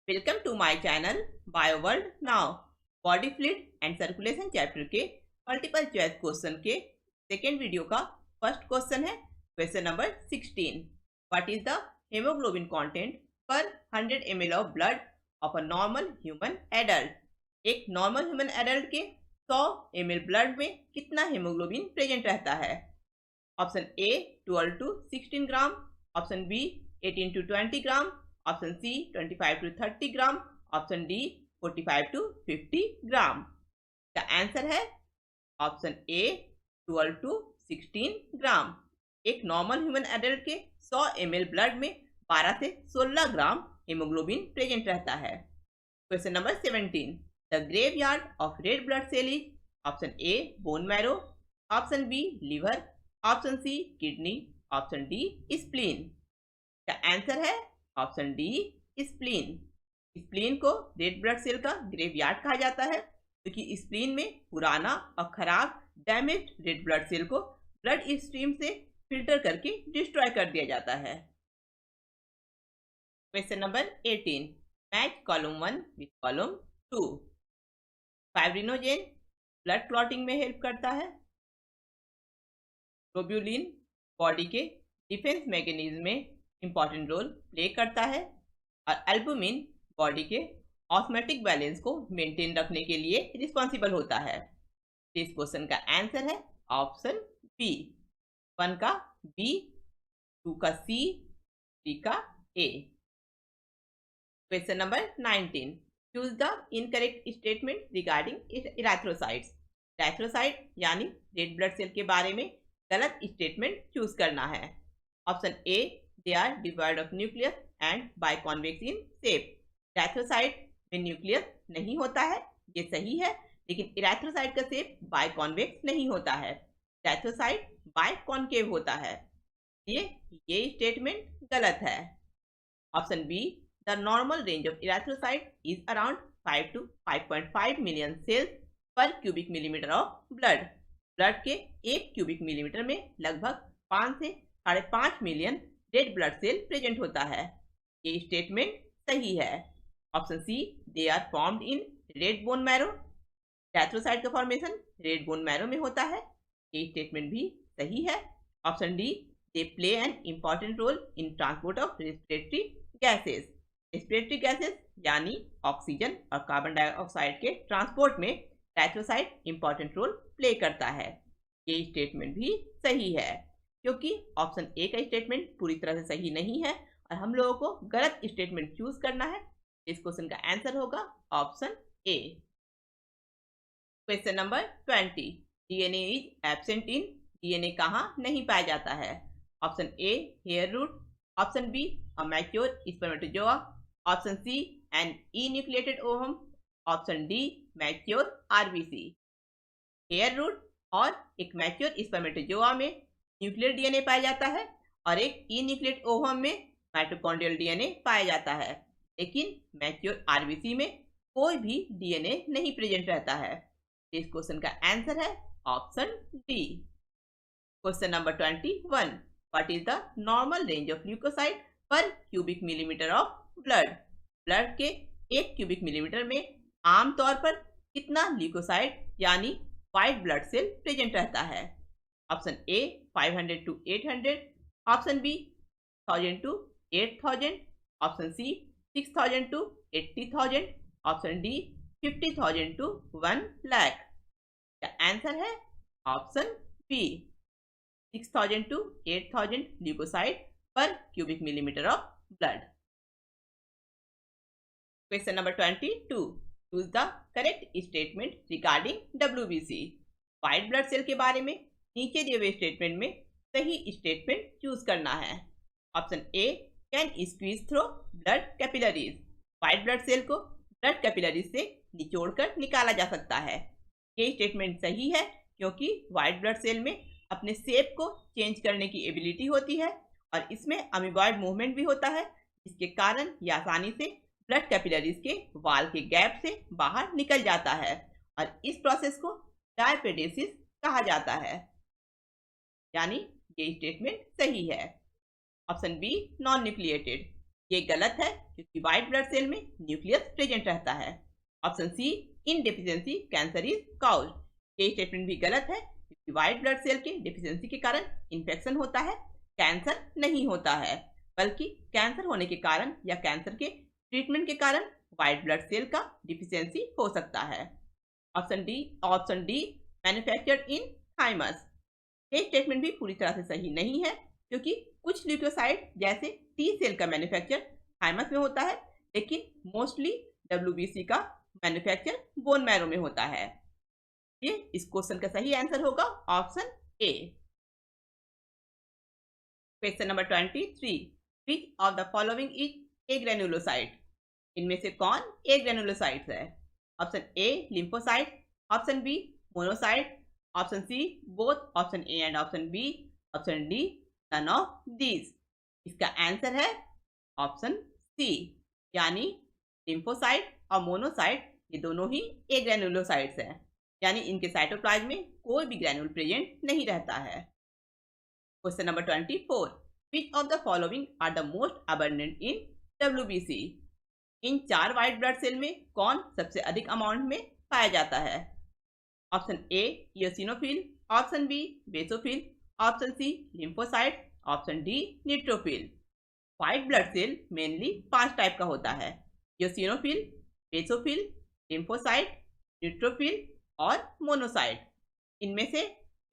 Welcome to my channel bio world now. Body fluid and circulation chapter के multiple choice question के second video का first question है question number 16। What is the haemoglobin content per 100 ml of blood of a normal human adult? एक normal human adult के 100 ml blood में कितना haemoglobin present रहता है? Option A 12 to 16 gram, option B 18 to 20 gram, option C 25 to 30 gram, option D 45 to 50 gram. का answer है option A 12 to 16 ग्राम। एक normal human adult के 100 ml ब्लड में 12 से 16 ग्राम हेमोग्लोबिन प्रेजेंट रहता है। Question number 17। The graveyard of red blood cell is option A bone marrow, option B liver, option C kidney, option D spleen. का answer है option D spleen. Spleen को red blood cell का graveyard कहा जाता है क्योंकि spleen में पुराना और खराब डैमेज रेड ब्लड सेल को ब्लड स्ट्रीम से फिल्टर करके डिस्ट्रॉय कर दिया जाता है। Question number 18। Match column 1 with column 2। Fibrinogen blood clotting में हेल्प करता है। ग्लोब्यूलिन बॉडी के डिफेंस मैकेनिज्म में इंपॉर्टेंट रोल प्ले करता है और एल्बुमिन बॉडी के ऑस्मोटिक बैलेंस को मेंटेन रखने के लिए रिस्पॉन्सिबल होता है। इस क्वेश्चन का आंसर है ऑप्शन बी। 1 का बी, 2 का सी, 3 का A. Question number 19। Choose the incorrect statement regarding erythrocytes. Erythrocyte यानी रेड ब्लड सेल के बारे में गलत स्टेटमेंट चूज करना है। Option A they are devoid of nucleus and biconvex in shape. Erythrocyte में न्यूक्लियस नहीं होता है, ये सही है, लेकिन इरेथ्रोसाइट का शेप बाइकॉन्वेक्स नहीं होता है। इरेथ्रोसाइट बाइकॉन्केव होता है, ये स्टेटमेंट गलत है। Option B the normal range of erythrocyte is around 5 to 5.5 million cells per cubic millimetre of blood. Blood के 1 क्यूबिक मिलीमीटर में लगभग 5 से 5.5 million red blood cell present होता है, ये स्टेटमेंट सही है। Option C they are formed in red bone marrow. Erythrocyte का फॉर्मेशन रेड बोन मैरो में होता है, ये स्टेटमेंट भी सही है। Option D they play an important role in transport of respiratory gases. Respiratory gases यानी ऑक्सीजन और कार्बन डाइऑक्साइड के ट्रांसपोर्ट में इरेथ्रोसाइट इंपॉर्टेंट रोल प्ले करता है, ये स्टेटमेंट भी सही है। क्योंकि ऑप्शन ए का स्टेटमेंट पूरी तरह से सही नहीं है और हम लोगों को गलत स्टेटमेंट चूज करना है, इस क्वेश्चन का आंसर होगा option A. Question number 20। DNA is absent in. DNA कहाँ नहीं पाया जाता है? Option A hair root, option B a mature spermatozoa, option C an enucleated ovum, option D mature RBC. Hair root और एक mature spermatozoa में nuclear DNA पाया जाता है और एक इन्यूक्लिएटेड ओवम में माइटोकॉन्ड्रियल डीएनए पाया जाता है, लेकिन मैच्योर आरबीसी में कोई भी डीएनए नहीं प्रेजेंट रहता है। इस क्वेश्चन का आंसर है option D. Question number 21। What is the normal range of leucocyte per cubic millimetre of blood? Blood के 1 क्यूबिक मिलीमीटर में आमतौर पर कितना ल्यूकोसाइट यानी व्हाइट ब्लड सेल प्रेजेंट रहता है? Option A 500 to 800, option B 1000 to 8000, option C 6000 to 80,000, option D 50,000 to 1 lakh. का answer है option B 6000 to 8000 leucocyte per cubic millimetre of blood. Question number 22। Choose the correct statement regarding WBC. White blood cell के बारे में नीचे दिए हुए statement में सही स्टेटमेंट चूज करना है। Option A can squeeze through blood capillaries. White blood cell को ब्लड कैपिलरीज से निचोड़कर निकाला जा सकता है, ये स्टेटमेंट सही है क्योंकि व्हाइट ब्लड सेल में अपने शेप को चेंज करने की एबिलिटी होती है और इसमें अमीबॉइड मूवमेंट भी होता है, जिसके कारण ये आसानी से ब्लड कैपिलरीज के वाल के गैप से बाहर निकल जाता है और इस प्रोसेस को डायपेडेसिस कहा जाता है, यानी ये स्टेटमेंट सही है। Option B non nucleated. ये गलत है क्योंकि व्हाइट ब्लड सेल में न्यूक्लियस प्रेजेंट रहता है। Option C, in deficiency cancer is caused. ये स्टेटमेंट भी गलत है क्योंकि व्हाइट ब्लड सेल के डेफिशिएंसी के कारण इन्फेक्शन होता है, कैंसर नहीं होता है, बल्कि कैंसर होने के कारण या कैंसर के ट्रीटमेंट के कारण व्हाइट ब्लड सेल का डिफिशियंसी हो सकता है। Option D manufactured in thymus. ये स्टेटमेंट भी पूरी तरह से सही नहीं है क्योंकि कुछ ल्यूकोसाइट जैसे टी सेल का मैन्युफैक्चर थाइमस में होता है, लेकिन मोस्टली डब्ल्यूबीसी का मैन्युफैक्चर बोन मैरो में होता है। ये इस क्वेश्चन का सही आंसर होगा option A. Question number 23, which of the following is agranulocyte. इनमें से कौन ए ग्रेनुलोसाइट्स है? Option A lymphocyte, option B monocyte, option C both, option A and option B, option D none of these. इसका answer है option C, यानी lymphocyte और monocyte ये दोनों ही ए ग्रेनुलोसाइट्स हैं, यानी इनके साइटोप्लाज्म में कोई भी ग्रेनुल प्रेजेंट नहीं रहता है। Question number 24, which of the following are the most abundant in WBC. इन 4 व्हाइट ब्लड सेल में कौन सबसे अधिक अमाउंट में पाया जाता है? Option A eosinophil, option B basophil, option C lymphocyte, option D neutrophil. White blood cell mainly 5 type का होता है, इयोसिनोफिल, बेसोफिल, लिम्फोसाइट, न्यूट्रोफिल और मोनोसाइट। इनमें से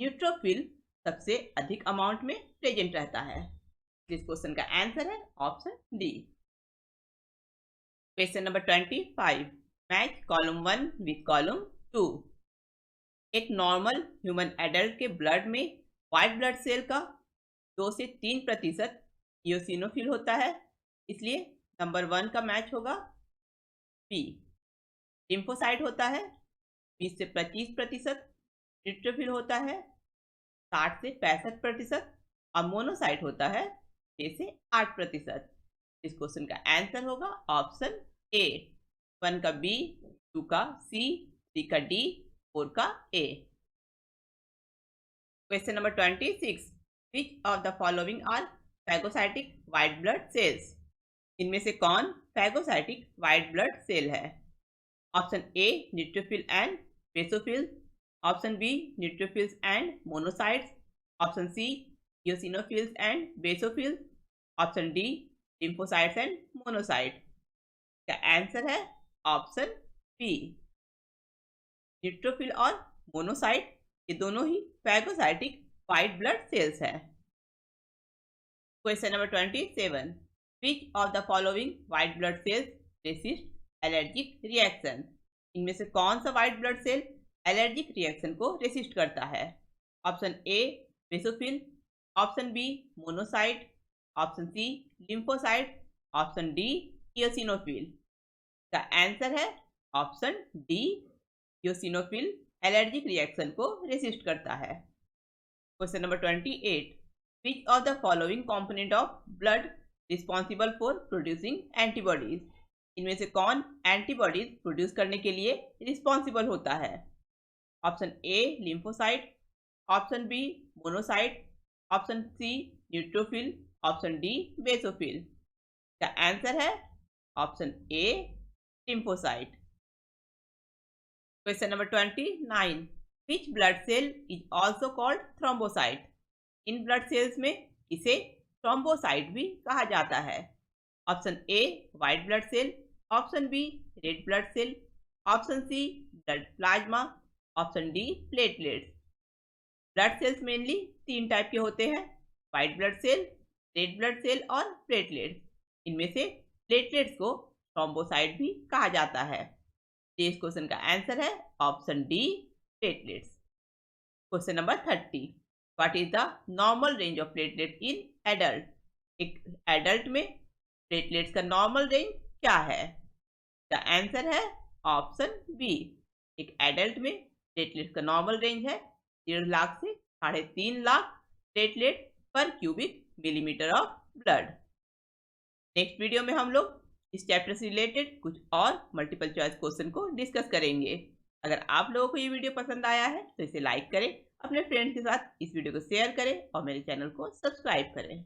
न्यूट्रोफिल सबसे अधिक अमाउंट में प्रेजेंट रहता है। इस क्वेश्चन का आंसर है option D. Question number 25, match column 1 with column 2। एक नॉर्मल ह्यूमन एडल्ट के ब्लड में व्हाइट ब्लड सेल का 2 से 3% इयोसिनोफिल होता है, इसलिए नंबर 1 का मैच होगा बी। लिम्फोसाइट होता है 20 से 25%, न्यूट्रोफिल होता है 60 से 65% और मोनोसाइट होता है 6 से 8%। इस क्वेश्चन का आंसर होगा ऑप्शन ए, 1 का बी, 2 का सी, 3 का डी, 4 का A. Question number 26, which of the following are phagocytic white blood cells. इनमें से कौन फैगोसाइटिक व्हाइट ब्लड सेल है? Option A neutrophil and basophil, option B neutrophils and monocytes, option C eosinophils and basophils, option D lymphocytes and monocyte. का answer है option B. Neutrophil और monocyte ये दोनों ही फैगोसाइटिक व्हाइट ब्लड सेल्स हैं। Question number 27, which of the following white blood sales resist allergic reaction. इनमें से कौन सा white blood cell allergic reaction को रेसिस्ट करता है? Option A basophil, option B monocyte, option C lymphocyte, option D eosinophil. का answer है option D, eosinophil allergic reaction को रेसिस्ट करता है। Question number 28, which of the following component of blood responsible for producing antibodies. इनमें से कौन antibodies produce करने के लिए रिस्पॉन्सिबल होता है? Option A lymphocyte, option B monocyte, option C neutrophil, option D basophil. का आंसर है option A lymphocyte. Question number 29, which blood cell is also called thrombocyte. इन ब्लड सेल्स में इसे थ्रोम्बोसाइट भी कहा जाता है। Option A white blood cell, option B red blood cell, option C blood plasma, option D platelets. Blood cells mainly 3 type के होते हैं, white blood cell, red blood cell और प्लेटलेट्स। इनमें से प्लेटलेट्स को थ्रोम्बोसाइट भी कहा जाता है। इस क्वेश्चन का आंसर है option D platelets. Question number 30, what is the normal range of platelet in adult. एक एडल्ट में प्लेटलेट्स का नॉर्मल रेंज क्या है? द आंसर है ऑप्शन बी। एक एडल्ट में प्लेटलेट्स का नॉर्मल रेंज है 1.5 लाख से 3.5 लाख प्लेटलेट पर cubic millimetre of blood. Next video में हम लोग इस चैप्टर से रिलेटेड कुछ और मल्टीपल चॉइस क्वेश्चन को डिस्कस करेंगे। अगर आप लोगों को ये वीडियो पसंद आया है तो इसे लाइक करें, अपने फ्रेंड्स के साथ इस वीडियो को शेयर करें और मेरे चैनल को सब्सक्राइब करें।